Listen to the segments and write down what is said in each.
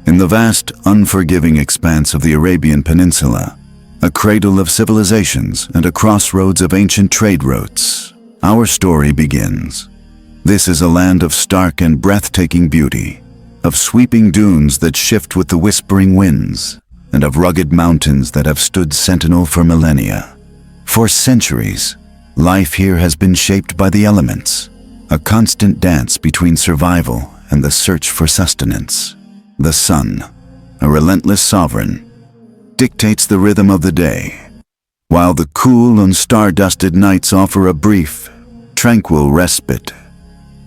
In the vast, unforgiving expanse of the Arabian Peninsula, a cradle of civilizations and a crossroads of ancient trade routes, our story begins. This is a land of stark and breathtaking beauty, of sweeping dunes that shift with the whispering winds, and of rugged mountains that have stood sentinel for millennia. For centuries, life here has been shaped by the elements, a constant dance between survival and the search for sustenance. The sun, a relentless sovereign, dictates the rhythm of the day, while the cool and star-dusted nights offer a brief, tranquil respite.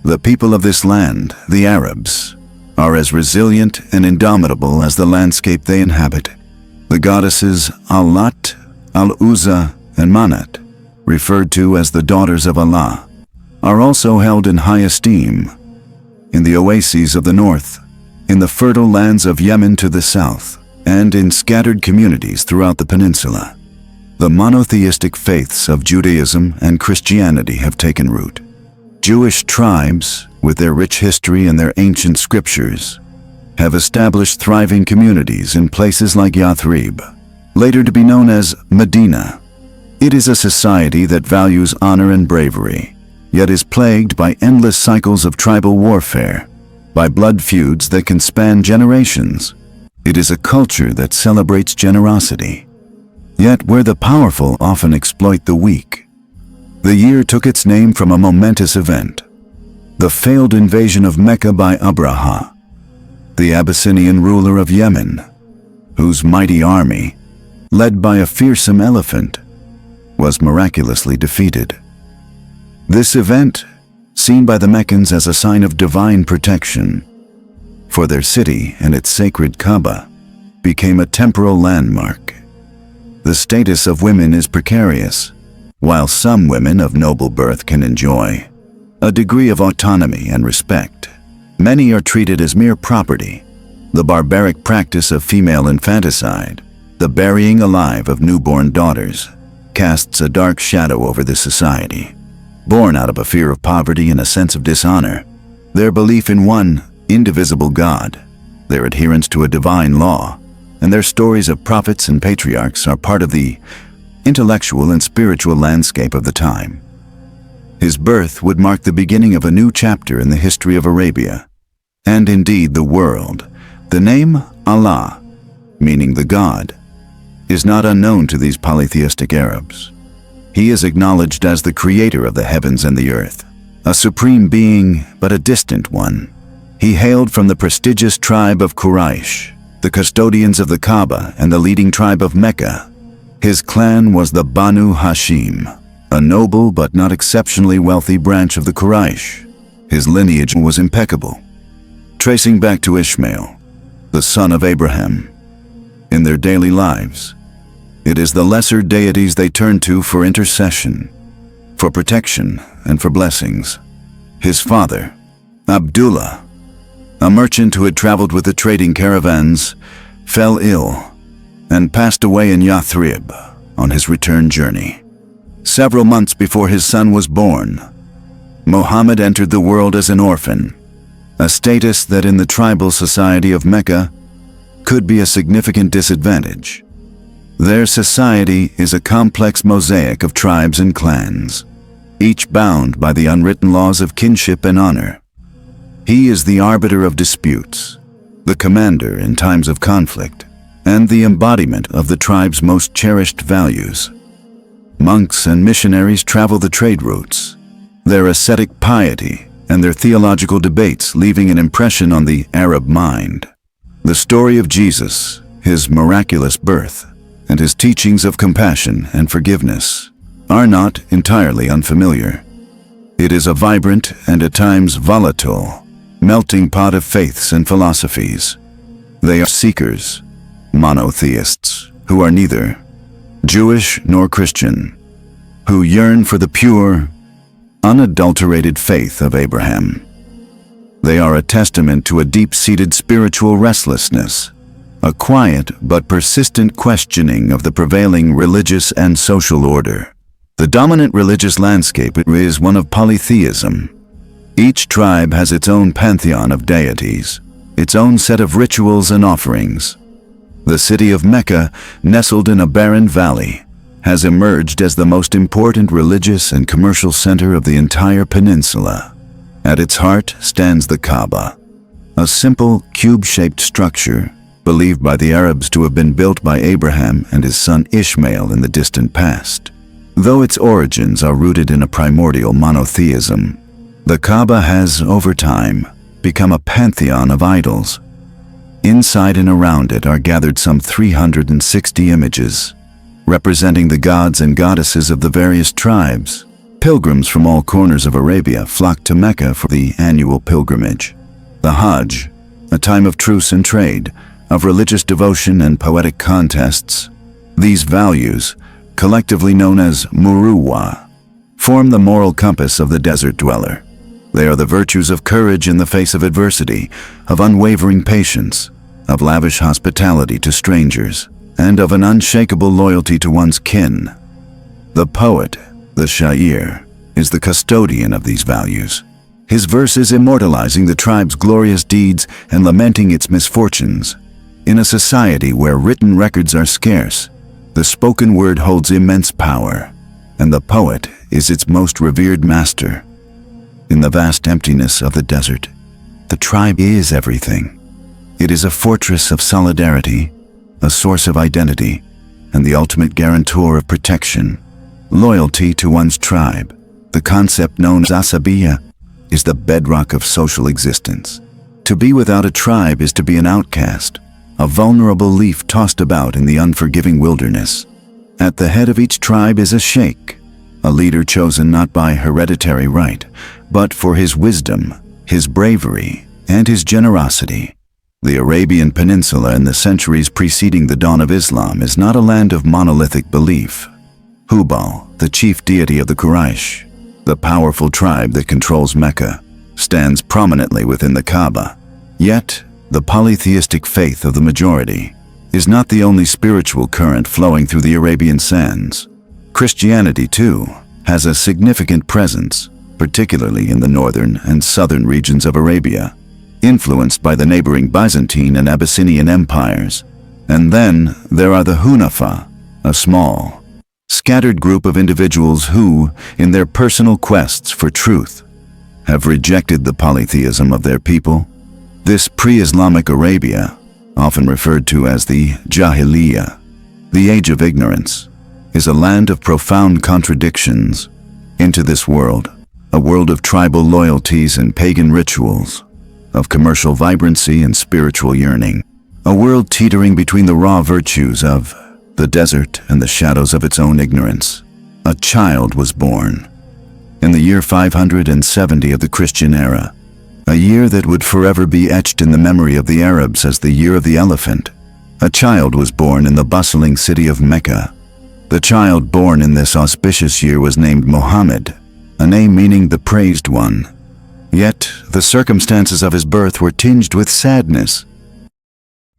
The people of this land, the Arabs, are as resilient and indomitable as the landscape they inhabit. The goddesses Al-Lat, Al-Uzza, and Manat, referred to as the daughters of Allah, are also held in high esteem. In the oases of the north, in the fertile lands of Yemen to the south, and in scattered communities throughout the peninsula, the monotheistic faiths of Judaism and Christianity have taken root. Jewish tribes, with their rich history and their ancient scriptures, have established thriving communities in places like Yathrib, later to be known as Medina. It is a society that values honor and bravery, yet is plagued by endless cycles of tribal warfare, by blood feuds that can span generations. It is a culture that celebrates generosity, yet where the powerful often exploit the weak. The year took its name from a momentous event, the failed invasion of Mecca by Abraha, the Abyssinian ruler of Yemen, whose mighty army, led by a fearsome elephant, was miraculously defeated. This event, seen by the Meccans as a sign of divine protection for their city and its sacred Kaaba, became a temporal landmark. The status of women is precarious, while some women of noble birth can enjoy a degree of autonomy and respect. Many are treated as mere property. The barbaric practice of female infanticide, the burying alive of newborn daughters, casts a dark shadow over this society. Born out of a fear of poverty and a sense of dishonor, their belief in one indivisible God, their adherence to a divine law, and their stories of prophets and patriarchs are part of the intellectual and spiritual landscape of the time. His birth would mark the beginning of a new chapter in the history of Arabia, and indeed the world. The name Allah, meaning the God, is not unknown to these polytheistic Arabs. He is acknowledged as the creator of the heavens and the earth, a supreme being, but a distant one. He hailed from the prestigious tribe of Quraysh, the custodians of the Kaaba and the leading tribe of Mecca. His clan was the Banu Hashim, a noble but not exceptionally wealthy branch of the Quraysh. His lineage was impeccable, tracing back to Ishmael, the son of Abraham. In their daily lives, it is the lesser deities they turn to for intercession, for protection, and for blessings. His father, Abdullah, a merchant who had traveled with the trading caravans, fell ill and passed away in Yathrib on his return journey. Several months before his son was born, Muhammad entered the world as an orphan, a status that in the tribal society of Mecca could be a significant disadvantage. Their society is a complex mosaic of tribes and clans, each bound by the unwritten laws of kinship and honor. He is the arbiter of disputes, the commander in times of conflict, and the embodiment of the tribe's most cherished values. Monks and missionaries travel the trade routes, their ascetic piety and their theological debates leaving an impression on the Arab mind. The story of Jesus, his miraculous birth, and his teachings of compassion and forgiveness are not entirely unfamiliar. It is a vibrant and at times volatile melting pot of faiths and philosophies. They are seekers, monotheists, who are neither Jewish nor Christian, who yearn for the pure, unadulterated faith of Abraham. They are a testament to a deep-seated spiritual restlessness, a quiet but persistent questioning of the prevailing religious and social order. The dominant religious landscape is one of polytheism. Each tribe has its own pantheon of deities, its own set of rituals and offerings. The city of Mecca, nestled in a barren valley, has emerged as the most important religious and commercial center of the entire peninsula. At its heart stands the Kaaba, a simple, cube-shaped structure believed by the Arabs to have been built by Abraham and his son Ishmael in the distant past. Though its origins are rooted in a primordial monotheism, the Kaaba has, over time, become a pantheon of idols. Inside and around it are gathered some 360 images, representing the gods and goddesses of the various tribes. Pilgrims from all corners of Arabia flock to Mecca for the annual pilgrimage. The Hajj, a time of truce and trade, of religious devotion and poetic contests. These values, collectively known as muruwa, form the moral compass of the desert dweller. They are the virtues of courage in the face of adversity, of unwavering patience, of lavish hospitality to strangers, and of an unshakable loyalty to one's kin. The poet, the Sha'ir, is the custodian of these values, his verses immortalizing the tribe's glorious deeds and lamenting its misfortunes. In a society where written records are scarce, the spoken word holds immense power, and the poet is its most revered master. In the vast emptiness of the desert, the tribe is everything. It is a fortress of solidarity, a source of identity, and the ultimate guarantor of protection. Loyalty to one's tribe, the concept known as Asabiya, is the bedrock of social existence. To be without a tribe is to be an outcast, a vulnerable leaf tossed about in the unforgiving wilderness. At the head of each tribe is a sheikh, a leader chosen not by hereditary right, but for his wisdom, his bravery, and his generosity. The Arabian Peninsula in the centuries preceding the dawn of Islam is not a land of monolithic belief. Hubal, the chief deity of the Quraysh, the powerful tribe that controls Mecca, stands prominently within the Kaaba. Yet, the polytheistic faith of the majority is not the only spiritual current flowing through the Arabian sands. Christianity, too, has a significant presence, particularly in the northern and southern regions of Arabia, influenced by the neighboring Byzantine and Abyssinian empires. And then there are the Hunafa, a small, scattered group of individuals who, in their personal quests for truth, have rejected the polytheism of their people. This pre-Islamic Arabia, often referred to as the Jahiliyyah, the age of ignorance, is a land of profound contradictions. Into this world, a world of tribal loyalties and pagan rituals, of commercial vibrancy and spiritual yearning, a world teetering between the raw virtues of the desert and the shadows of its own ignorance. A child was born in the year 570 of the Christian era, a year that would forever be etched in the memory of the Arabs as the year of the elephant. A child was born in the bustling city of Mecca. The child born in this auspicious year was named Muhammad, a name meaning the praised one. Yet, the circumstances of his birth were tinged with sadness.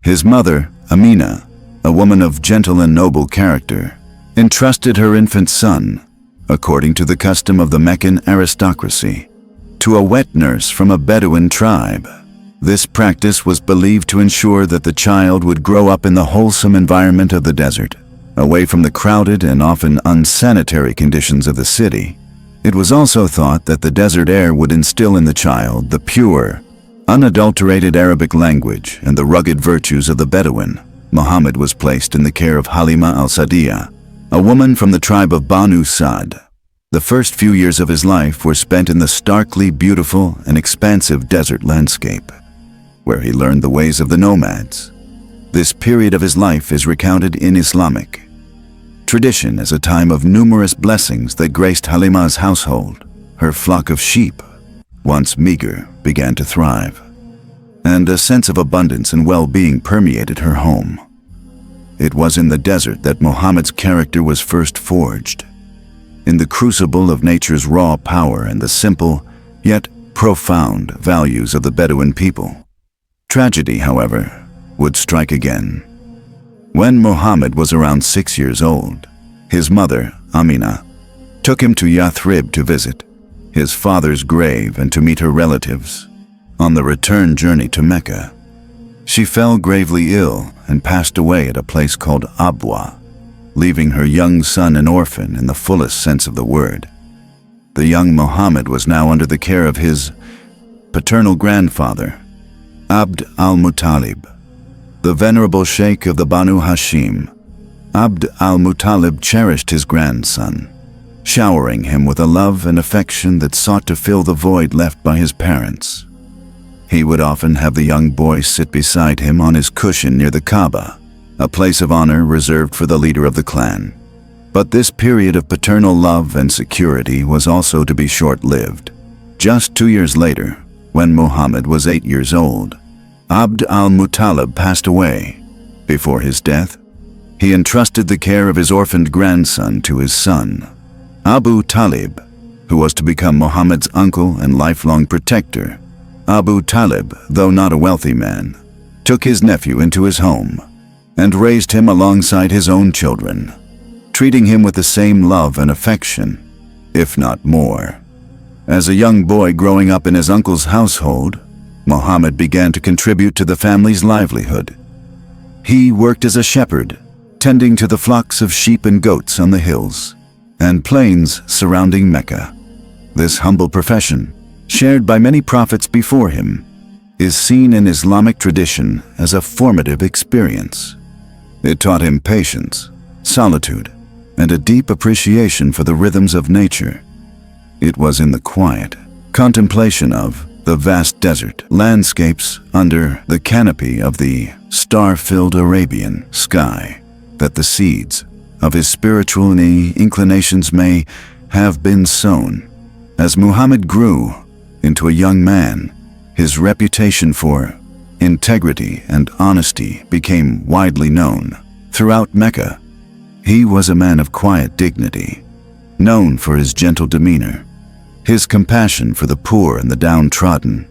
His mother, Amina, a woman of gentle and noble character, entrusted her infant son, according to the custom of the Meccan aristocracy, to a wet nurse from a Bedouin tribe. This practice was believed to ensure that the child would grow up in the wholesome environment of the desert, away from the crowded and often unsanitary conditions of the city. It was also thought that the desert air would instill in the child the pure, unadulterated Arabic language and the rugged virtues of the Bedouin. Muhammad was placed in the care of Halima al-Sa'diyah, a woman from the tribe of Banu Sa'd. The first few years of his life were spent in the starkly beautiful and expansive desert landscape, where he learned the ways of the nomads. This period of his life is recounted in Islamic tradition as a time of numerous blessings that graced Halima's household. Her flock of sheep, once meager, began to thrive, and a sense of abundance and well-being permeated her home. It was in the desert that Muhammad's character was first forged, in the crucible of nature's raw power and the simple, yet profound values of the Bedouin people. Tragedy, however, would strike again. When Muhammad was around 6 years old, his mother, Amina, took him to Yathrib to visit his father's grave and to meet her relatives. On the return journey to Mecca, She fell gravely ill and passed away at a place called Abwa, leaving her young son an orphan in the fullest sense of the word. The young Muhammad was now under the care of his paternal grandfather, Abd al-Muttalib, the venerable sheikh of the Banu Hashim. Abd al-Muttalib cherished his grandson, showering him with a love and affection that sought to fill the void left by his parents. He would often have the young boy sit beside him on his cushion near the Kaaba, a place of honor reserved for the leader of the clan. But this period of paternal love and security was also to be short-lived. Just 2 years later, when Muhammad was 8 years old, Abd al-Muttalib passed away. Before his death, he entrusted the care of his orphaned grandson to his son, Abu Talib, who was to become Muhammad's uncle and lifelong protector. Abu Talib, though not a wealthy man, took his nephew into his home and raised him alongside his own children, treating him with the same love and affection, if not more. As a young boy growing up in his uncle's household, Muhammad began to contribute to the family's livelihood. He worked as a shepherd, tending to the flocks of sheep and goats on the hills and plains surrounding Mecca. This humble profession, shared by many prophets before him, is seen in Islamic tradition as a formative experience. It taught him patience, solitude, and a deep appreciation for the rhythms of nature. It was in the quiet contemplation of the vast desert landscapes under the canopy of the star-filled Arabian sky that the seeds of his spiritual inclinations may have been sown. As Muhammad grew into a young man, his reputation for integrity and honesty became widely known throughout Mecca. He was a man of quiet dignity, known for his gentle demeanor, his compassion for the poor and the downtrodden,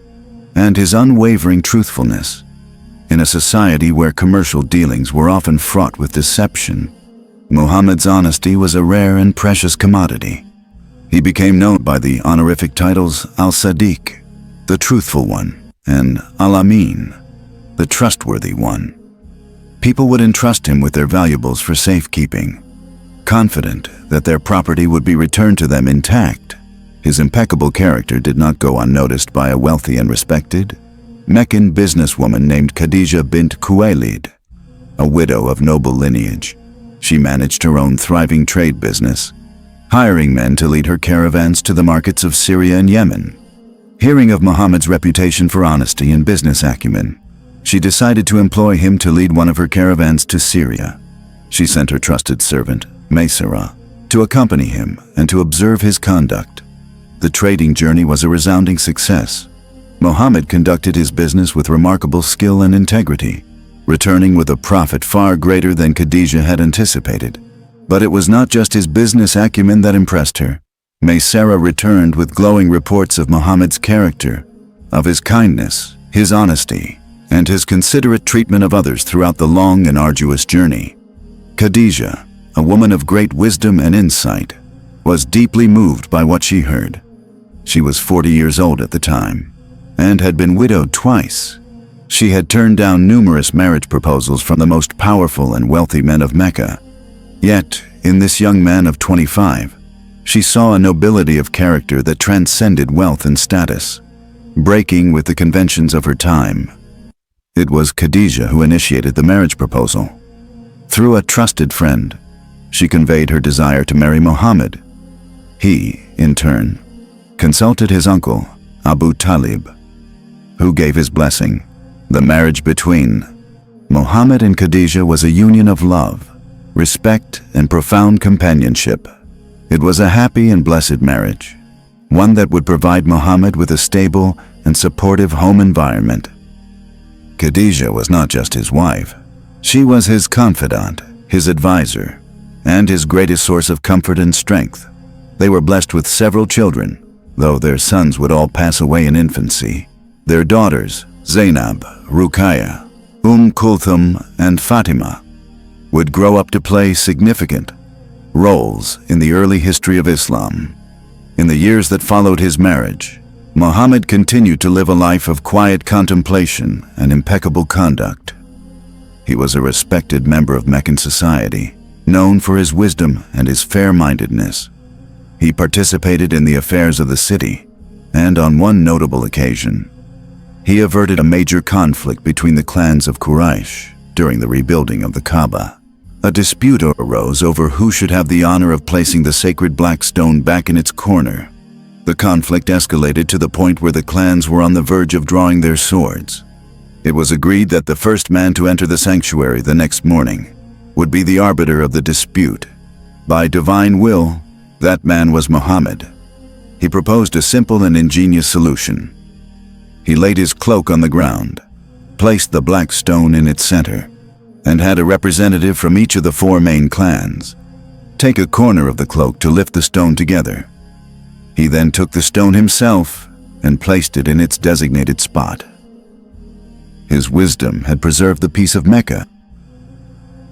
and his unwavering truthfulness. In a society where commercial dealings were often fraught with deception, Muhammad's honesty was a rare and precious commodity. He became known by the honorific titles Al-Sadiq, the truthful one, and Al-Amin, the trustworthy one. People would entrust him with their valuables for safekeeping, confident that their property would be returned to them intact. His impeccable character did not go unnoticed by a wealthy and respected Meccan businesswoman named Khadija bint Khuwaylid, a widow of noble lineage. She managed her own thriving trade business, hiring men to lead her caravans to the markets of Syria and Yemen. Hearing of Muhammad's reputation for honesty and business acumen, she decided to employ him to lead one of her caravans to Syria. She sent her trusted servant, Maysara, to accompany him and to observe his conduct. The trading journey was a resounding success. Muhammad conducted his business with remarkable skill and integrity, returning with a profit far greater than Khadija had anticipated. But it was not just his business acumen that impressed her. Maysara returned with glowing reports of Muhammad's character, of his kindness, his honesty, and his considerate treatment of others throughout the long and arduous journey. Khadija, a woman of great wisdom and insight, was deeply moved by what she heard. She was 40 years old at the time, and had been widowed twice. She had turned down numerous marriage proposals from the most powerful and wealthy men of Mecca. Yet, in this young man of 25, she saw a nobility of character that transcended wealth and status, breaking with the conventions of her time. It was Khadija who initiated the marriage proposal. Through a trusted friend, she conveyed her desire to marry Muhammad. He, in turn, consulted his uncle, Abu Talib, who gave his blessing. The marriage between Muhammad and Khadija was a union of love, respect, and profound companionship. It was a happy and blessed marriage, one that would provide Muhammad with a stable and supportive home environment. Khadija was not just his wife. She was his confidant, his advisor, and his greatest source of comfort and strength. They were blessed with several children, though their sons would all pass away in infancy. Their daughters, Zainab, Ruqayya, Kulthum, and Fatima, would grow up to play significant roles in the early history of Islam. In the years that followed his marriage, Muhammad continued to live a life of quiet contemplation and impeccable conduct. He was a respected member of Meccan society, known for his wisdom and his fair-mindedness. He participated in the affairs of the city, and on one notable occasion, he averted a major conflict between the clans of Quraysh during the rebuilding of the Kaaba. A dispute arose over who should have the honor of placing the sacred black stone back in its corner. The conflict escalated to the point where the clans were on the verge of drawing their swords. It was agreed that the first man to enter the sanctuary the next morning would be the arbiter of the dispute. By divine will, that man was Muhammad. He proposed a simple and ingenious solution. He laid his cloak on the ground, placed the black stone in its center, and had a representative from each of the 4 main clans take a corner of the cloak to lift the stone together. He then took the stone himself and placed it in its designated spot. His wisdom had preserved the peace of Mecca.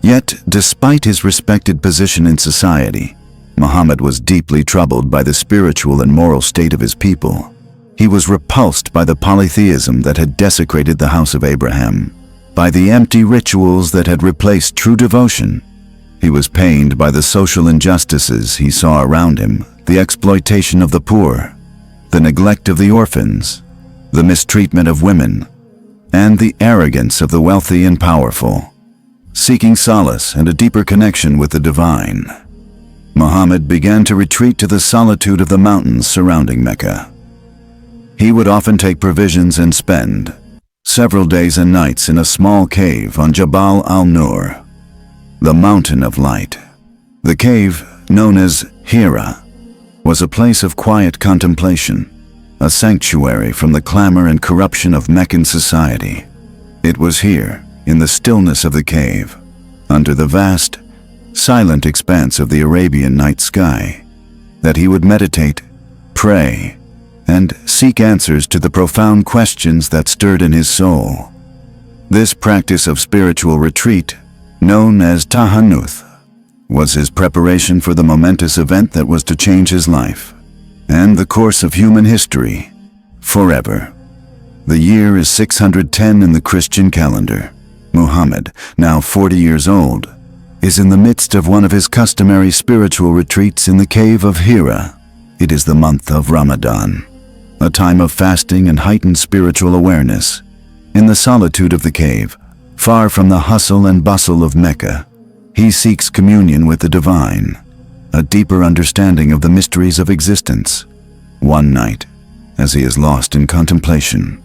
Yet, despite his respected position in society, Muhammad was deeply troubled by the spiritual and moral state of his people. He was repulsed by the polytheism that had desecrated the house of Abraham, by the empty rituals that had replaced true devotion. He was pained by the social injustices he saw around him, the exploitation of the poor, the neglect of the orphans, the mistreatment of women, and the arrogance of the wealthy and powerful. Seeking solace and a deeper connection with the divine, Muhammad began to retreat to the solitude of the mountains surrounding Mecca. He would often take provisions and spend several days and nights in a small cave on Jabal al-Nur, the Mountain of Light. The cave, known as Hira, was a place of quiet contemplation, a sanctuary from the clamor and corruption of Meccan society. It was here, in the stillness of the cave, under the vast, silent expanse of the Arabian night sky, that he would meditate, pray, and seek answers to the profound questions that stirred in his soul. This practice of spiritual retreat, known as tahannuth, was his preparation for the momentous event that was to change his life and the course of human history forever. The year is 610 in the Christian calendar. Muhammad, now 40 years old, is in the midst of one of his customary spiritual retreats in the cave of Hira. It is the month of Ramadan, a time of fasting and heightened spiritual awareness. In the solitude of the cave, far from the hustle and bustle of Mecca, he seeks communion with the divine, a deeper understanding of the mysteries of existence. One night, as he is lost in contemplation,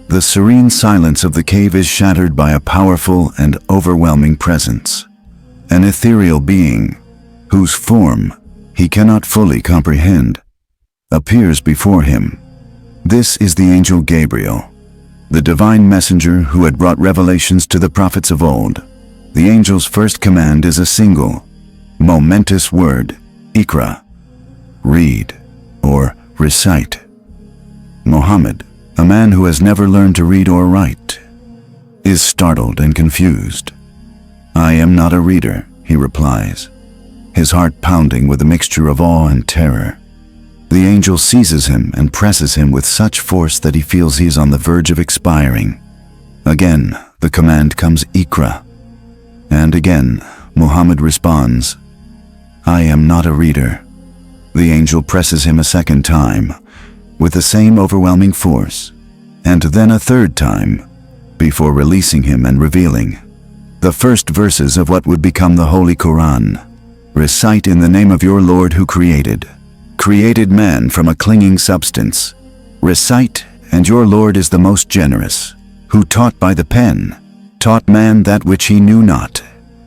the serene silence of the cave is shattered by a powerful and overwhelming presence. An ethereal being, whose form he cannot fully comprehend, appears before him. This is the angel Gabriel, the divine messenger who had brought revelations to the prophets of old. The angel's first command is a single, momentous word, Iqra, read, or recite. Muhammad, a man who has never learned to read or write, is startled and confused. "I am not a reader," he replies, his heart pounding with a mixture of awe and terror. The angel seizes him and presses him with such force that he feels he is on the verge of expiring. Again, the command comes, Iqra. And again, Muhammad responds, "I am not a reader." The angel presses him a second time, with the same overwhelming force, and then a third time, before releasing him and revealing the first verses of what would become the Holy Quran. "Recite in the name of your Lord who created man from a clinging substance. Recite, and your Lord is the most generous, who taught by the pen, taught man that which he knew not."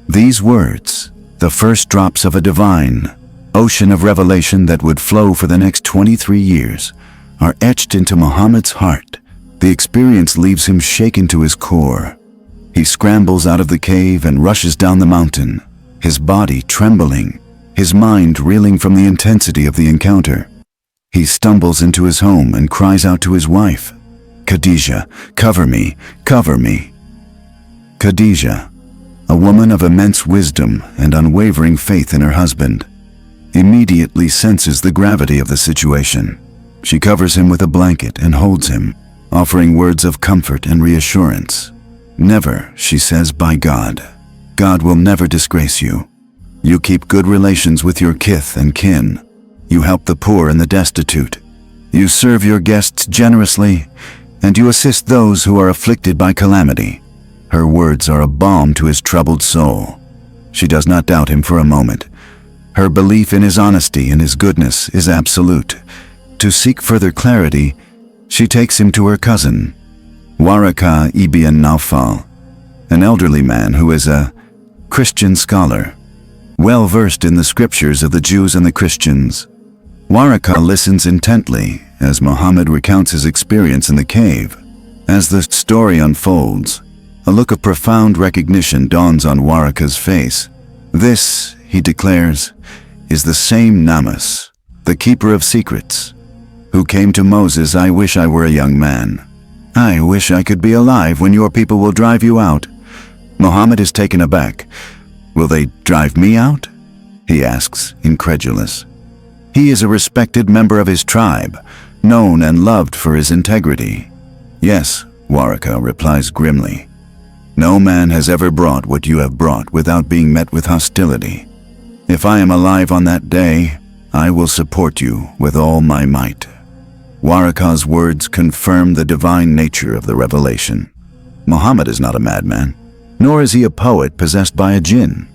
These words, the first drops of a divine ocean of revelation that would flow for the next 23 years, are etched into Muhammad's heart. The experience leaves him shaken to his core. He scrambles out of the cave and rushes down the mountain, his body trembling, his mind reeling from the intensity of the encounter. He stumbles into his home and cries out to his wife, "Khadija, cover me, cover me." Khadija, a woman of immense wisdom and unwavering faith in her husband, immediately senses the gravity of the situation. She covers him with a blanket and holds him, offering words of comfort and reassurance. "Never," she says, "by God. God will never disgrace you. You keep good relations with your kith and kin. You help the poor and the destitute. You serve your guests generously, and you assist those who are afflicted by calamity." Her words are a balm to his troubled soul. She does not doubt him for a moment. Her belief in his honesty and his goodness is absolute. To seek further clarity, she takes him to her cousin, Waraka ibn Naufal, an elderly man who is a Christian scholar, well versed in the scriptures of the Jews and the Christians. Waraka listens intently as Muhammad recounts his experience in the cave. As the story unfolds, a look of profound recognition dawns on Waraka's face. "This," he declares, "is the same Namus, the keeper of secrets, who came to Moses. I wish I were a young man. I wish I could be alive when your people will drive you out." Muhammad is taken aback. "Will they drive me out?" he asks, incredulous. He is a respected member of his tribe, known and loved for his integrity. "Yes," Waraka replies grimly. "No man has ever brought what you have brought without being met with hostility. If I am alive on that day, I will support you with all my might." Waraka's words confirm the divine nature of the revelation. Muhammad is not a madman, nor is he a poet possessed by a jinn,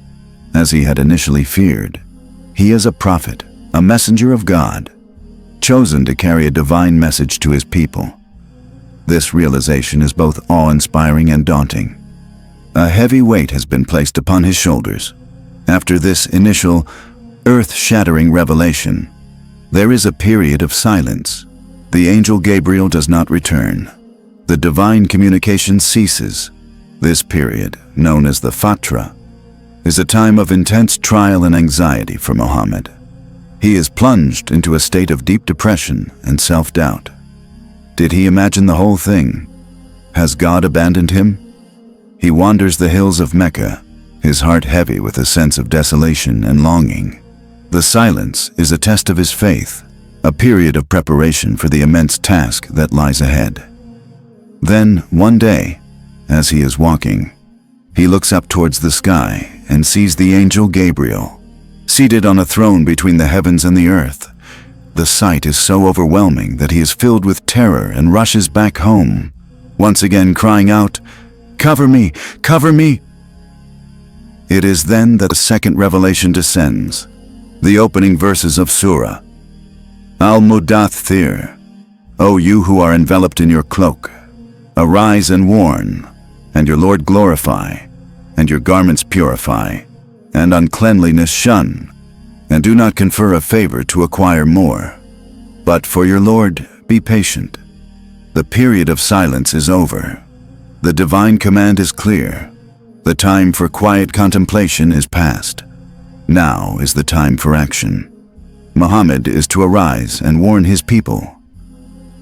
as he had initially feared. He is a prophet, a messenger of God, chosen to carry a divine message to his people. This realization is both awe-inspiring and daunting. A heavy weight has been placed upon his shoulders. After this initial, earth-shattering revelation, there is a period of silence. The angel Gabriel does not return. The divine communication ceases. This period, known as the Fatra, is a time of intense trial and anxiety for Muhammad. He is plunged into a state of deep depression and self-doubt. Did he imagine the whole thing? Has God abandoned him? He wanders the hills of Mecca, his heart heavy with a sense of desolation and longing. The silence is a test of his faith, a period of preparation for the immense task that lies ahead. Then, one day, as he is walking, he looks up towards the sky and sees the angel Gabriel, seated on a throne between the heavens and the earth. The sight is so overwhelming that he is filled with terror and rushes back home, once again crying out, "Cover me! Cover me!" It is then that the second revelation descends, the opening verses of Surah Al-Mudaththir. "O you who are enveloped in your cloak, arise and warn, and your Lord glorify, and your garments purify, and uncleanliness shun, and do not confer a favor to acquire more. But for your Lord, be patient." The period of silence is over. The divine command is clear. The time for quiet contemplation is past. Now is the time for action. Muhammad is to arise and warn his people.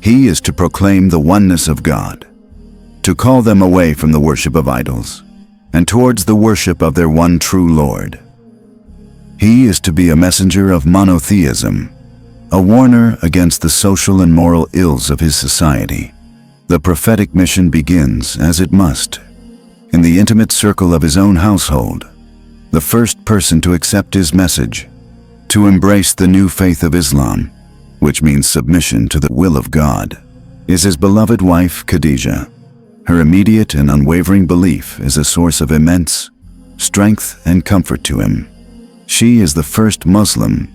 He is to proclaim the oneness of God, to call them away from the worship of idols, and towards the worship of their one true Lord. He is to be a messenger of monotheism, a warner against the social and moral ills of his society. The prophetic mission begins, as it must, in the intimate circle of his own household. The first person to accept his message, to embrace the new faith of Islam, which means submission to the will of God, is his beloved wife Khadijah. Her immediate and unwavering belief is a source of immense strength and comfort to him. She is the first Muslim.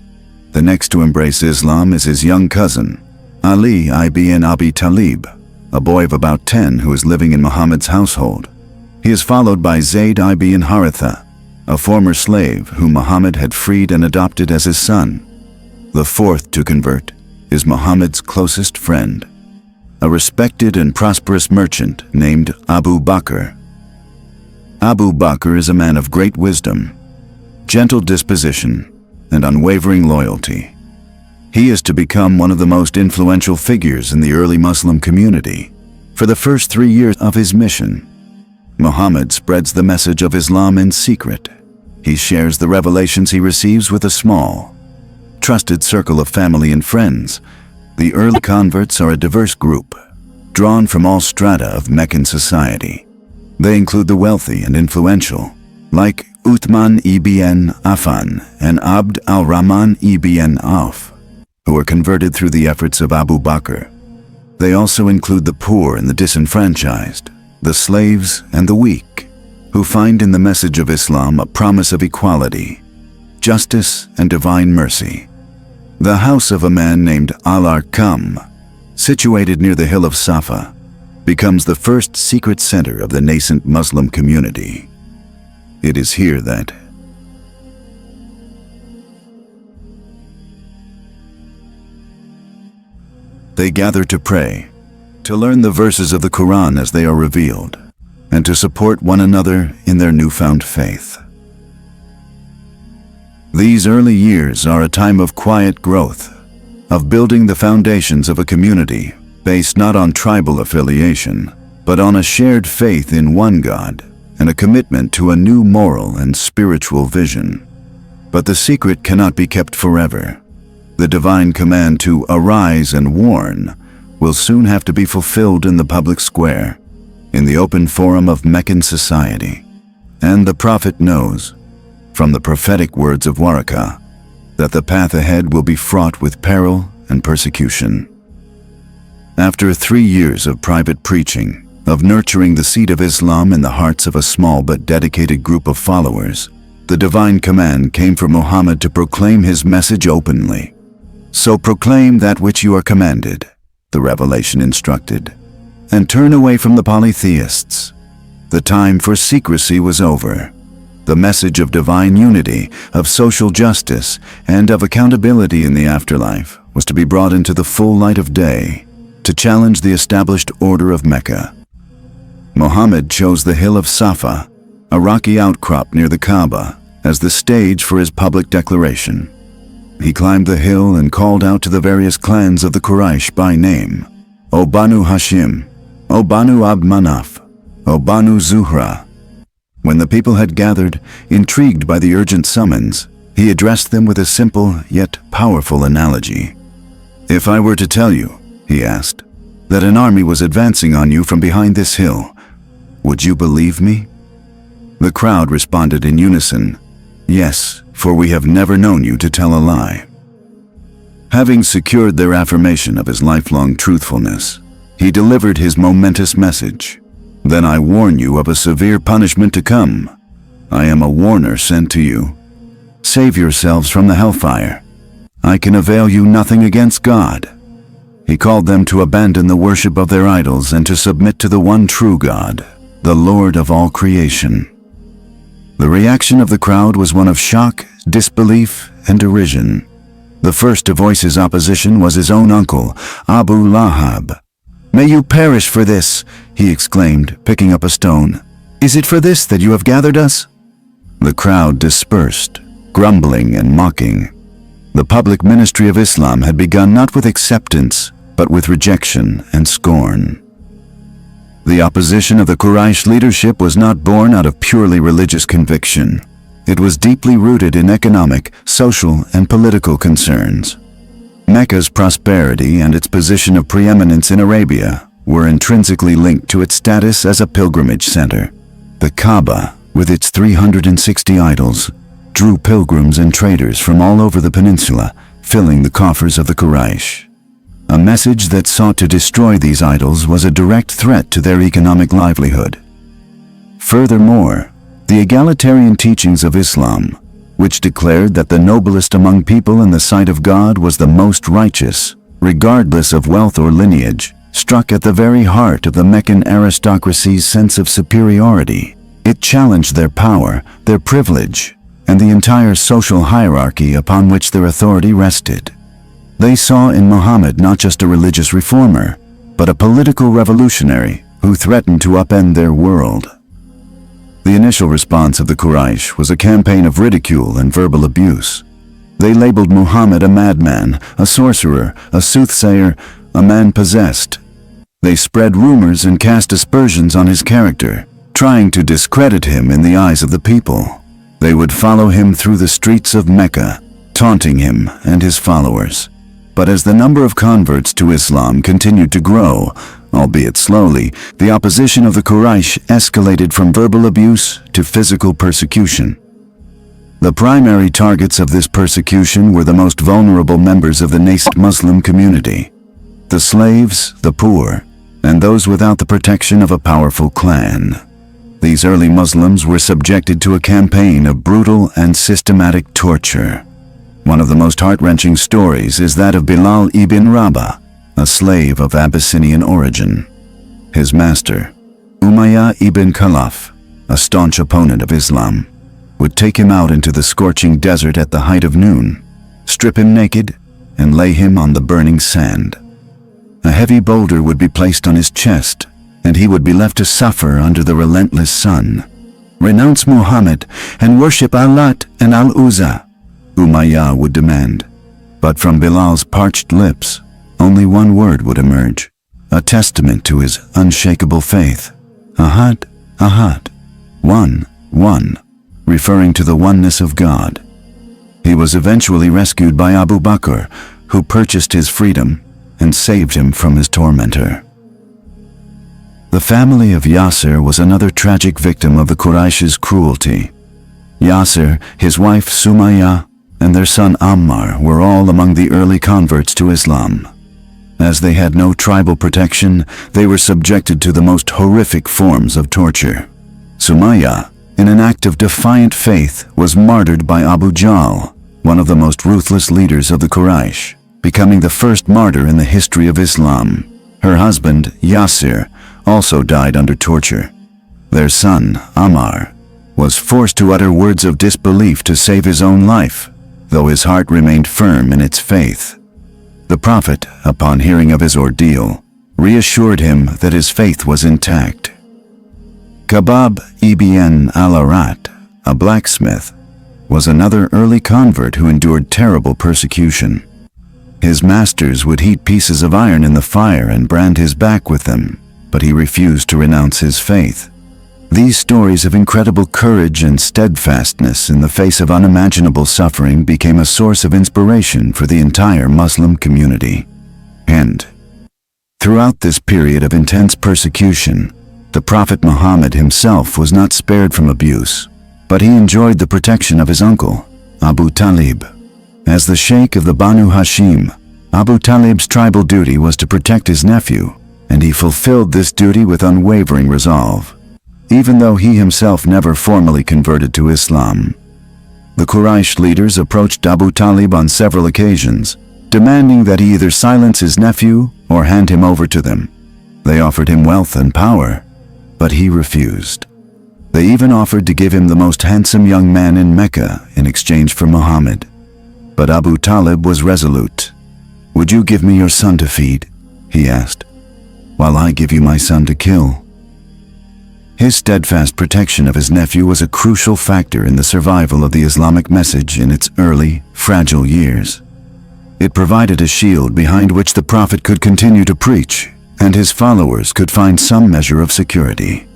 The next to embrace Islam is his young cousin, Ali ibn Abi Talib, a boy of about 10 who is living in Muhammad's household. He is followed by Zayd ibn Haritha, a former slave whom Muhammad had freed and adopted as his son. The fourth to convert is Muhammad's closest friend, a respected and prosperous merchant named Abu Bakr. Abu Bakr is a man of great wisdom, gentle disposition, and unwavering loyalty. He is to become one of the most influential figures in the early Muslim community. For the first 3 years of his mission, Muhammad spreads the message of Islam in secret. He shares the revelations he receives with a small, trusted circle of family and friends, The early converts are a diverse group, drawn from all strata of Meccan society. They include the wealthy and influential, like Uthman ibn Affan and Abd al-Rahman ibn Auf, who were converted through the efforts of Abu Bakr. They also include the poor and the disenfranchised, the slaves and the weak, who find in the message of Islam a promise of equality, justice, and divine mercy. The house of a man named Al-Arqam, situated near the hill of Safa, becomes the first secret center of the nascent Muslim community. It is here that they gather to pray, to learn the verses of the Quran as they are revealed, and to support one another in their newfound faith. These early years are a time of quiet growth, of building the foundations of a community based not on tribal affiliation, but on a shared faith in one God and a commitment to a new moral and spiritual vision. But the secret cannot be kept forever. The divine command to arise and warn will soon have to be fulfilled in the public square, in the open forum of Meccan society. And the Prophet knows, from the prophetic words of Waraka, that the path ahead will be fraught with peril and persecution. After 3 years of private preaching, of nurturing the seed of Islam in the hearts of a small but dedicated group of followers, the divine command came for Muhammad to proclaim his message openly. So proclaim that which you are commanded, the revelation instructed, and turn away from the polytheists. The time for secrecy was over. The message of divine unity, of social justice, and of accountability in the afterlife was to be brought into the full light of day, to challenge the established order of Mecca. Muhammad chose the hill of Safa, a rocky outcrop near the Kaaba, as the stage for his public declaration. He climbed the hill and called out to the various clans of the Quraysh by name: O Banu Hashim, O Banu Abd Manaf, O Banu Zuhra. When the people had gathered, intrigued by the urgent summons, he addressed them with a simple yet powerful analogy. If I were to tell you, he asked, that an army was advancing on you from behind this hill, would you believe me? The crowd responded in unison, yes, for we have never known you to tell a lie. Having secured their affirmation of his lifelong truthfulness, he delivered his momentous message. Then I warn you of a severe punishment to come. I am a warner sent to you. Save yourselves from the hellfire. I can avail you nothing against God. He called them to abandon the worship of their idols and to submit to the one true God, the Lord of all creation. The reaction of the crowd was one of shock, disbelief, and derision. The first to voice his opposition was his own uncle, Abu Lahab. "May you perish for this," he exclaimed, picking up a stone. "Is it for this that you have gathered us?" The crowd dispersed, grumbling and mocking. The public ministry of Islam had begun not with acceptance, but with rejection and scorn. The opposition of the Quraysh leadership was not born out of purely religious conviction. It was deeply rooted in economic, social, and political concerns. Mecca's prosperity and its position of preeminence in Arabia were intrinsically linked to its status as a pilgrimage center. The Kaaba, with its 360 idols, drew pilgrims and traders from all over the peninsula, filling the coffers of the Quraysh. A message that sought to destroy these idols was a direct threat to their economic livelihood. Furthermore, the egalitarian teachings of Islam, which declared that the noblest among people in the sight of God was the most righteous, regardless of wealth or lineage, struck at the very heart of the Meccan aristocracy's sense of superiority. It challenged their power, their privilege, and the entire social hierarchy upon which their authority rested. They saw in Muhammad not just a religious reformer, but a political revolutionary who threatened to upend their world. The initial response of the Quraysh was a campaign of ridicule and verbal abuse. They labeled Muhammad a madman, a sorcerer, a soothsayer, a man possessed. They spread rumors and cast aspersions on his character, trying to discredit him in the eyes of the people. They would follow him through the streets of Mecca, taunting him and his followers. But as the number of converts to Islam continued to grow, albeit slowly, the opposition of the Quraysh escalated from verbal abuse to physical persecution. The primary targets of this persecution were the most vulnerable members of the nascent Muslim community: the slaves, the poor, and those without the protection of a powerful clan. These early Muslims were subjected to a campaign of brutal and systematic torture. One of the most heart-wrenching stories is that of Bilal ibn Rabah, a slave of Abyssinian origin. His master, Umayyah ibn Khalaf, a staunch opponent of Islam, would take him out into the scorching desert at the height of noon, strip him naked, and lay him on the burning sand. A heavy boulder would be placed on his chest, and he would be left to suffer under the relentless sun. "Renounce Muhammad and worship Al-Lat and Al-Uzza," Umayyah would demand. But from Bilal's parched lips, only one word would emerge, a testament to his unshakable faith: Ahad, Ahad, one, one, referring to the oneness of God. He was eventually rescued by Abu Bakr, who purchased his freedom and saved him from his tormentor. The family of Yasser was another tragic victim of the Quraysh's cruelty. Yasser, his wife Sumayyah, and their son Ammar were all among the early converts to Islam. As they had no tribal protection, they were subjected to the most horrific forms of torture. Sumayyah, in an act of defiant faith, was martyred by Abu Jahl, one of the most ruthless leaders of the Quraysh, becoming the first martyr in the history of Islam. Her husband, Yasir, also died under torture. Their son, Ammar, was forced to utter words of disbelief to save his own life, though his heart remained firm in its faith. The Prophet, upon hearing of his ordeal, reassured him that his faith was intact. Khabbab ibn al-Arat, a blacksmith, was another early convert who endured terrible persecution. His masters would heat pieces of iron in the fire and brand his back with them, but he refused to renounce his faith. These stories of incredible courage and steadfastness in the face of unimaginable suffering became a source of inspiration for the entire Muslim community. And throughout this period of intense persecution, the Prophet Muhammad himself was not spared from abuse, but he enjoyed the protection of his uncle, Abu Talib. As the Sheikh of the Banu Hashim, Abu Talib's tribal duty was to protect his nephew, and he fulfilled this duty with unwavering resolve, even though he himself never formally converted to Islam. The Quraysh leaders approached Abu Talib on several occasions, demanding that he either silence his nephew or hand him over to them. They offered him wealth and power, but he refused. They even offered to give him the most handsome young man in Mecca in exchange for Muhammad. But Abu Talib was resolute. "Would you give me your son to feed?" he asked, "while I give you my son to kill?" His steadfast protection of his nephew was a crucial factor in the survival of the Islamic message in its early, fragile years. It provided a shield behind which the Prophet could continue to preach, and his followers could find some measure of security.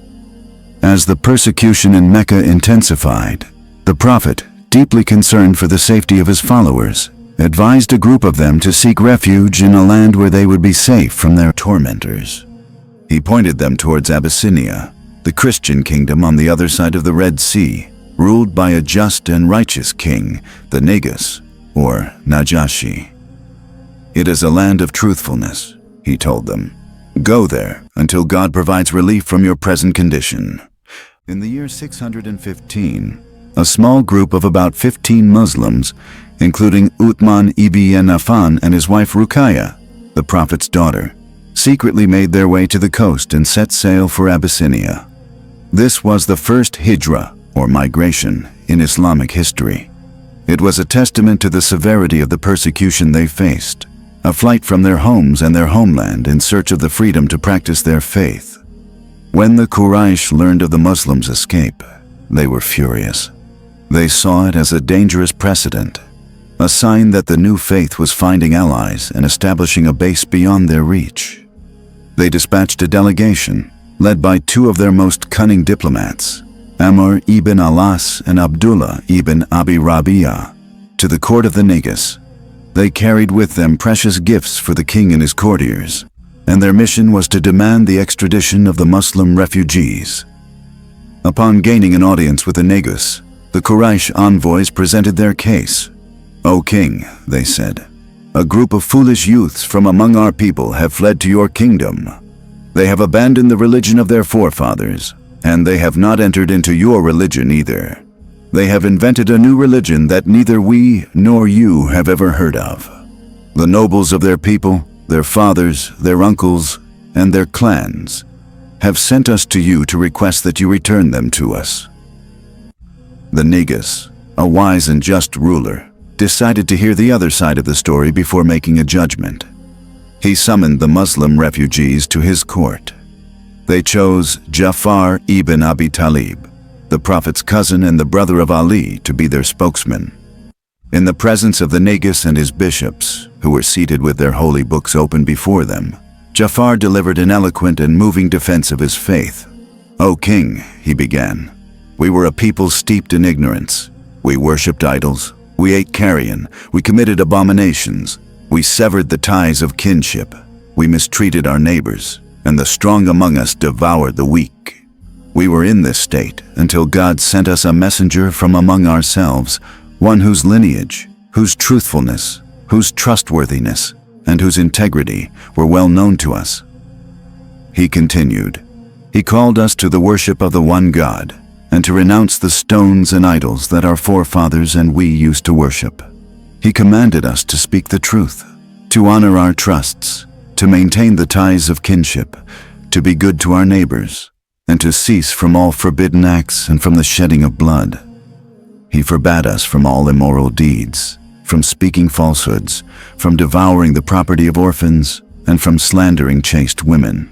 As the persecution in Mecca intensified, the Prophet, deeply concerned for the safety of his followers, advised a group of them to seek refuge in a land where they would be safe from their tormentors. He pointed them towards Abyssinia, the Christian kingdom on the other side of the Red Sea, ruled by a just and righteous king, the Negus, or Najashi. "It is a land of truthfulness," he told them. "Go there until God provides relief from your present condition." In the year 615, a small group of about 15 Muslims, including Uthman ibn Affan and his wife Ruqayya, the Prophet's daughter, secretly made their way to the coast and set sail for Abyssinia. This was the first Hijrah, or migration, in Islamic history. It was a testament to the severity of the persecution they faced, a flight from their homes and their homeland in search of the freedom to practice their faith. When the Quraysh learned of the Muslims' escape, they were furious. They saw it as a dangerous precedent, a sign that the new faith was finding allies and establishing a base beyond their reach. They dispatched a delegation, led by two of their most cunning diplomats, Amr ibn Alas and Abdullah ibn Abi Rabia, to the court of the Negus. They carried with them precious gifts for the king and his courtiers, and their mission was to demand the extradition of the Muslim refugees. Upon gaining an audience with the Negus, the Quraysh envoys presented their case. "O king," they said, "a group of foolish youths from among our people have fled to your kingdom. They have abandoned the religion of their forefathers, and they have not entered into your religion either. They have invented a new religion that neither we nor you have ever heard of. The nobles of their people, their fathers, their uncles, and their clans have sent us to you to request that you return them to us." The Negus, a wise and just ruler, decided to hear the other side of the story before making a judgment. He summoned the Muslim refugees to his court. They chose Ja'far ibn Abi Talib, the Prophet's cousin and the brother of Ali, to be their spokesman. In the presence of the Negus and his bishops, who were seated with their holy books open before them, Ja'far delivered an eloquent and moving defense of his faith. "O king," he began, "we were a people steeped in ignorance. We worshipped idols, we ate carrion, we committed abominations, we severed the ties of kinship, we mistreated our neighbors, and the strong among us devoured the weak. We were in this state until God sent us a messenger from among ourselves, one whose lineage, whose truthfulness, whose trustworthiness, and whose integrity were well known to us." He continued, "He called us to the worship of the one God, and to renounce the stones and idols that our forefathers and we used to worship. He commanded us to speak the truth, to honor our trusts, to maintain the ties of kinship, to be good to our neighbors, and to cease from all forbidden acts and from the shedding of blood. He forbade us from all immoral deeds, from speaking falsehoods, from devouring the property of orphans, and from slandering chaste women.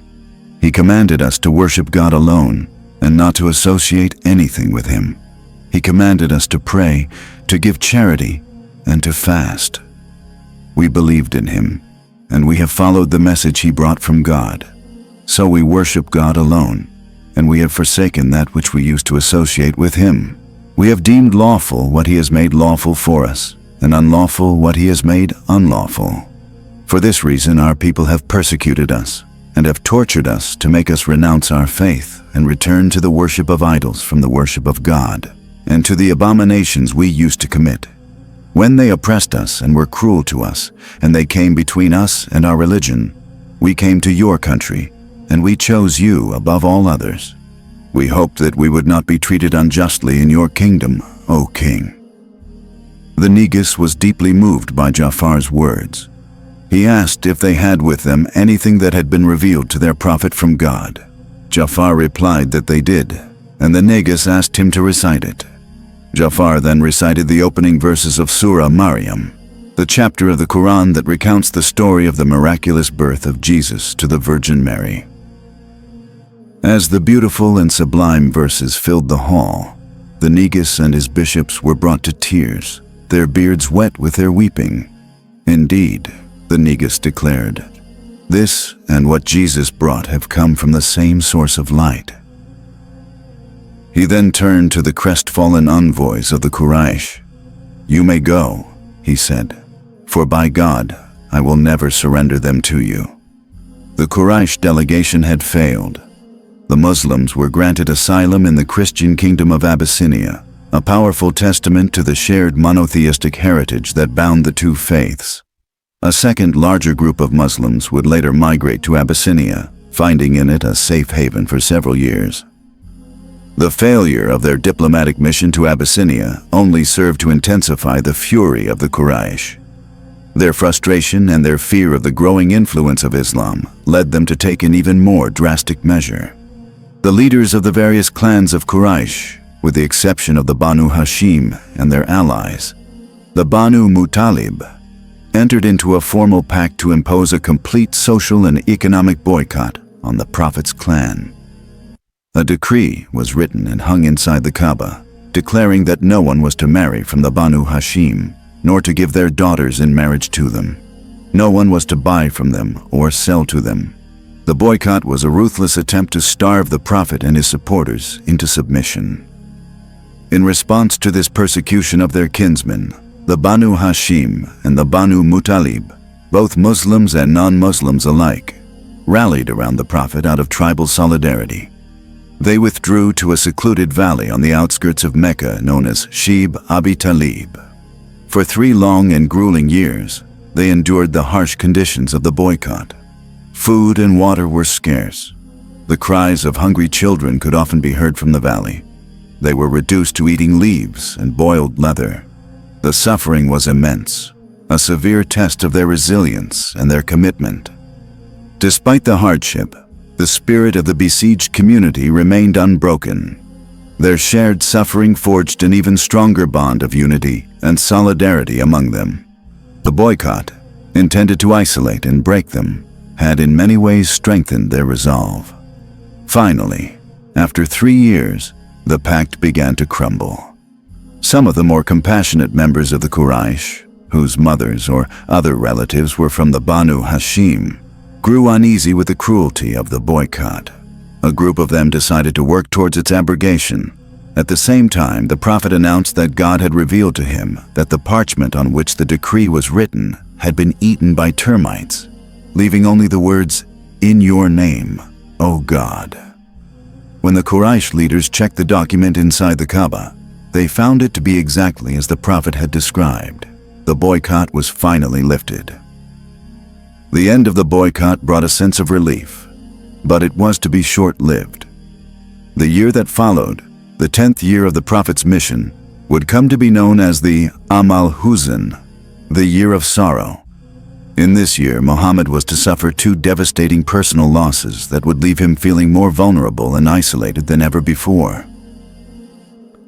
He commanded us to worship God alone, and not to associate anything with him. He commanded us to pray, to give charity, and to fast. We believed in him, and we have followed the message he brought from God. So we worship God alone, and we have forsaken that which we used to associate with him. We have deemed lawful what he has made lawful for us, and unlawful what he has made unlawful. For this reason our people have persecuted us, and have tortured us to make us renounce our faith and return to the worship of idols from the worship of God, and to the abominations we used to commit. When they oppressed us and were cruel to us, and they came between us and our religion, we came to your country, and we chose you above all others. We hoped that we would not be treated unjustly in your kingdom, O king." The Negus was deeply moved by Ja'far's words. He asked if they had with them anything that had been revealed to their prophet from God. Ja'far replied that they did, and the Negus asked him to recite it. Ja'far then recited the opening verses of Surah Maryam, the chapter of the Quran that recounts the story of the miraculous birth of Jesus to the Virgin Mary. As the beautiful and sublime verses filled the hall, the Negus and his bishops were brought to tears, their beards wet with their weeping. Indeed, the Negus declared, "This and what Jesus brought have come from the same source of light." He then turned to the crestfallen envoys of the Quraysh. "You may go," he said, "for by God, I will never surrender them to you." The Quraysh delegation had failed. The Muslims were granted asylum in the Christian kingdom of Abyssinia, a powerful testament to the shared monotheistic heritage that bound the two faiths. A second larger group of Muslims would later migrate to Abyssinia, finding in it a safe haven for several years. The failure of their diplomatic mission to Abyssinia only served to intensify the fury of the Quraysh. Their frustration and their fear of the growing influence of Islam led them to take an even more drastic measure. The leaders of the various clans of Quraysh, with the exception of the Banu Hashim and their allies, the Banu Muttalib, entered into a formal pact to impose a complete social and economic boycott on the Prophet's clan. A decree was written and hung inside the Kaaba, declaring that no one was to marry from the Banu Hashim, nor to give their daughters in marriage to them. No one was to buy from them or sell to them. The boycott was a ruthless attempt to starve the Prophet and his supporters into submission. In response to this persecution of their kinsmen, The Banu Hashim and the Banu Muttalib, both Muslims and non-Muslims alike, rallied around the Prophet out of tribal solidarity. They withdrew to a secluded valley on the outskirts of Mecca known as Shib Abi Talib. For 3 long and grueling years, they endured the harsh conditions of the boycott. Food and water were scarce. The cries of hungry children could often be heard from the valley. They were reduced to eating leaves and boiled leather. The suffering was immense, a severe test of their resilience and their commitment. Despite the hardship, the spirit of the besieged community remained unbroken. Their shared suffering forged an even stronger bond of unity and solidarity among them. The boycott, intended to isolate and break them, had in many ways strengthened their resolve. Finally, after 3 years, the pact began to crumble. Some of the more compassionate members of the Quraysh, whose mothers or other relatives were from the Banu Hashim, grew uneasy with the cruelty of the boycott. A group of them decided to work towards its abrogation. At the same time, the Prophet announced that God had revealed to him that the parchment on which the decree was written had been eaten by termites, leaving only the words, "In your name, O God." When the Quraysh leaders checked the document inside the Kaaba, they found it to be exactly as the Prophet had described. The boycott was finally lifted. The end of the boycott brought a sense of relief, but it was to be short-lived. The year that followed, the 10th year of the Prophet's mission, would come to be known as the Amal Huzn, the year of sorrow. In this year, Muhammad was to suffer 2 devastating personal losses that would leave him feeling more vulnerable and isolated than ever before.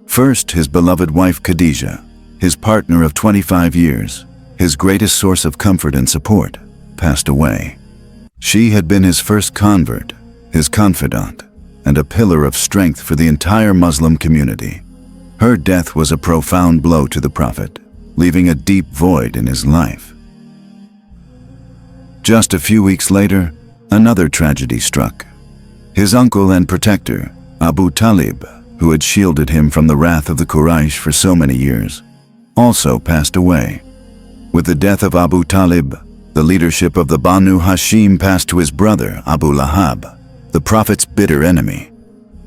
First, his beloved wife Khadijah, his partner of 25 years, his greatest source of comfort and support, passed away. She had been his first convert, his confidant, and a pillar of strength for the entire Muslim community. Her death was a profound blow to the Prophet, leaving a deep void in his life. Just a few weeks later, another tragedy struck. His uncle and protector, Abu Talib, who had shielded him from the wrath of the Quraysh for so many years, also passed away. With the death of Abu Talib, the leadership of the Banu Hashim passed to his brother, Abu Lahab, the Prophet's bitter enemy.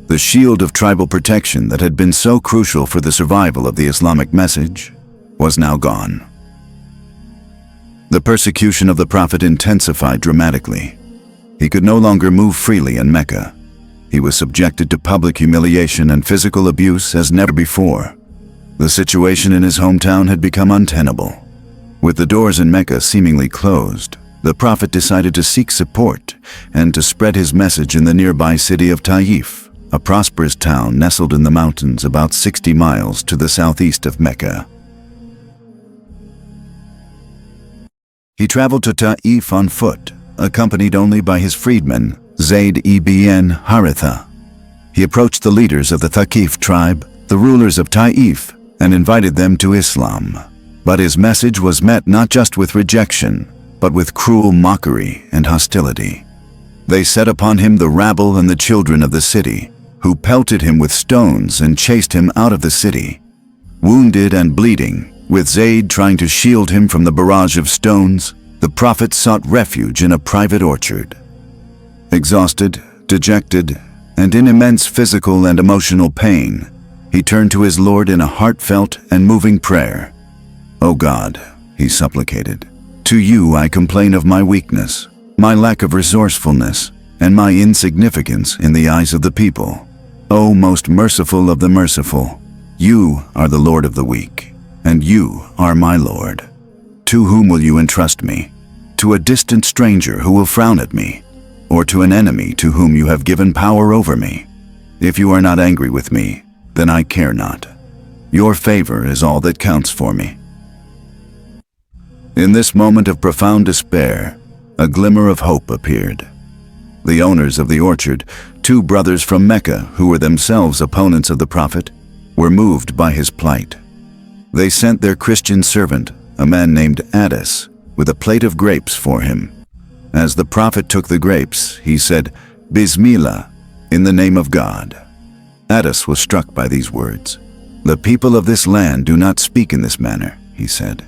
The shield of tribal protection that had been so crucial for the survival of the Islamic message was now gone. The persecution of the Prophet intensified dramatically. He could no longer move freely in Mecca. He was subjected to public humiliation and physical abuse as never before. The situation in his hometown had become untenable. With the doors in Mecca seemingly closed, the Prophet decided to seek support and to spread his message in the nearby city of Taif, a prosperous town nestled in the mountains about 60 miles to the southeast of Mecca. He traveled to Taif on foot, accompanied only by his freedman, Zayd ibn Haritha. He approached the leaders of the Thaqif tribe, the rulers of Taif, and invited them to Islam. But his message was met not just with rejection, but with cruel mockery and hostility. They set upon him the rabble and the children of the city, who pelted him with stones and chased him out of the city. Wounded and bleeding, with Zayd trying to shield him from the barrage of stones, the Prophet sought refuge in a private orchard. Exhausted, dejected, and in immense physical and emotional pain, he turned to his Lord in a heartfelt and moving prayer. "O God," he supplicated, "to you I complain of my weakness, my lack of resourcefulness, and my insignificance in the eyes of the people. O most merciful of the merciful, you are the Lord of the weak, and you are my Lord. To whom will you entrust me? To a distant stranger who will frown at me, or to an enemy to whom you have given power over me? If you are not angry with me, then I care not. Your favor is all that counts for me." In this moment of profound despair, a glimmer of hope appeared. The owners of the orchard, 2 brothers from Mecca who were themselves opponents of the Prophet, were moved by his plight. They sent their Christian servant, a man named Addis, with a plate of grapes for him. As the Prophet took the grapes, he said, "Bismillah, in the name of God." Addis was struck by these words. "The people of this land do not speak in this manner," he said.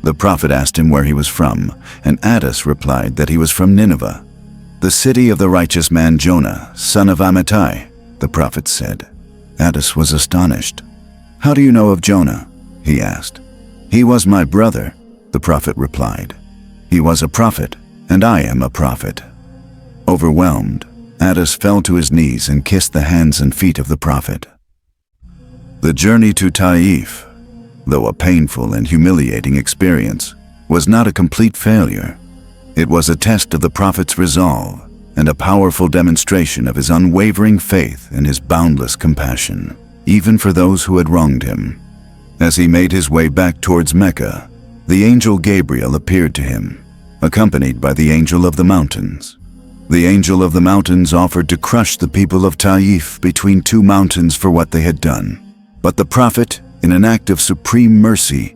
The prophet asked him where he was from, and Addis replied that he was from Nineveh, the city of the righteous man Jonah, son of Amittai, the prophet said. Addis was astonished. "How do you know of Jonah?" he asked. "He was my brother," the prophet replied. "He was a prophet, and I am a prophet." Overwhelmed, Addis fell to his knees and kissed the hands and feet of the prophet. The journey to Taif, though a painful and humiliating experience, was not a complete failure. It was a test of the prophet's resolve and a powerful demonstration of his unwavering faith and his boundless compassion, even for those who had wronged him. As he made his way back towards Mecca, the angel Gabriel appeared to him, accompanied by the angel of the mountains. The angel of the mountains offered to crush the people of Taif between two mountains for what they had done. But the prophet, in an act of supreme mercy,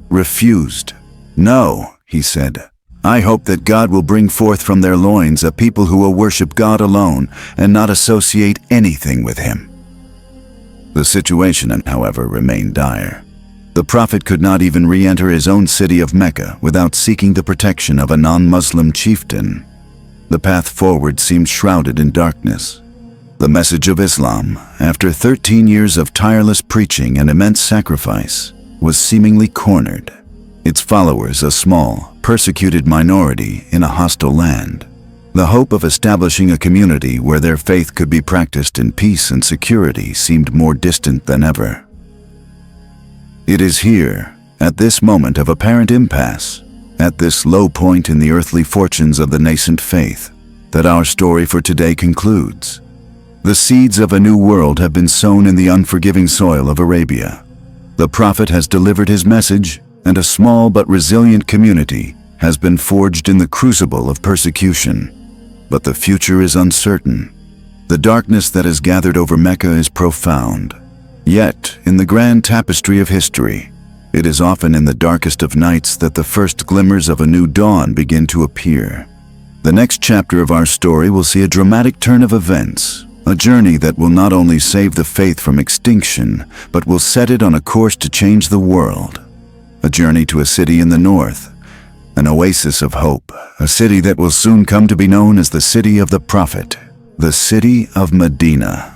refused. "No," he said. "I hope that God will bring forth from their loins a people who will worship God alone and not associate anything with him." The situation, however, remained dire. The prophet could not even re-enter his own city of Mecca without seeking the protection of a non-Muslim chieftain. The path forward seemed shrouded in darkness. The message of Islam, after 13 years of tireless preaching and immense sacrifice, was seemingly cornered. Its followers a small, persecuted minority in a hostile land. The hope of establishing a community where their faith could be practiced in peace and security seemed more distant than ever. It is here, at this moment of apparent impasse, at this low point in the earthly fortunes of the nascent faith, that our story for today concludes. The seeds of a new world have been sown in the unforgiving soil of Arabia. The prophet has delivered his message, and a small but resilient community has been forged in the crucible of persecution. But the future is uncertain. The darkness that has gathered over Mecca is profound. Yet, in the grand tapestry of history, it is often in the darkest of nights that the first glimmers of a new dawn begin to appear. The next chapter of our story will see a dramatic turn of events, a journey that will not only save the faith from extinction, but will set it on a course to change the world. A journey to a city in the north, an oasis of hope, a city that will soon come to be known as the City of the Prophet, the City of Medina.